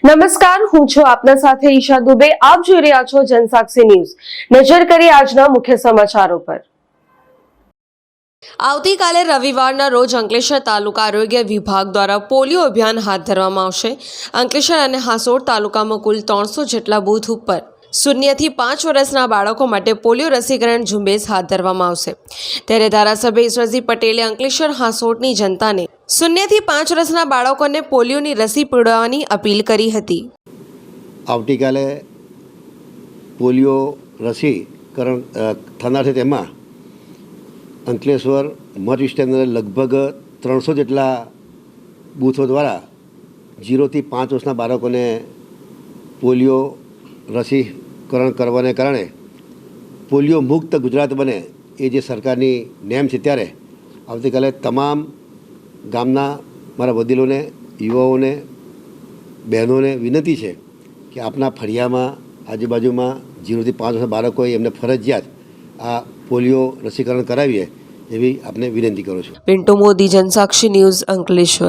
નમસ્કાર, હું છું આપના સાથે ઈશા દુબે. આપ જોઈ રહ્યા છો જનસાક્ષી ન્યૂઝ. નજર કરીએ આજના મુખ્ય સમાચારો પર. આવતીકાલે રવિવારના રોજ અંકલેશ્વર તાલુકા આરોગ્ય વિભાગ દ્વારા પોલિયો અભિયાન હાથ ધરવામાં આવશે. અંકલેશ્વર અને હાસોડ તાલુકામાં કુલ 300 જેટલા બૂથ ઉપર 0 થી 5 વર્ષના બાળકો માટે પોલિયો રસીકરણ ઝુંબેશ હાથ ધરવામાં આવશે. ત્યારે ધારાસભ્ય ઈશ્વરસિંહ પટેલે અંકલેશ્વર હાસોડની જનતાને 0 થી 5 વર્ષના બાળકોને પોલિયોની રસી પીવડાવવાની અપીલ કરી હતી. આવતીકાલે પોલિયો રસીકરણ થનાર છે, તેમાં અંકલેશ્વર મત વિસ્તારના લગભગ 300 જેટલા બૂથો દ્વારા 0 થી 5 વર્ષના બાળકોને પોલિયો રસીકરણ કરવાને કારણે પોલિયો મુક્ત ગુજરાત બને એ જે સરકારની નેમ છે, ત્યારે આવતીકાલે તમામ ગામના મારા વડીલોને, યુવાઓને, બહેનોને વિનંતી છે કે આપના ફળિયામાં આજુબાજુમાં 0 થી 5 વર્ષના બાળકો હોય એમને ફરજિયાત આ પોલિયો રસીકરણ કરાવીએ એવી આપને વિનંતી કરું છું. પિન્ટુ મોદી, જનસાક્ષી ન્યૂઝ, અંકલેશ્વર.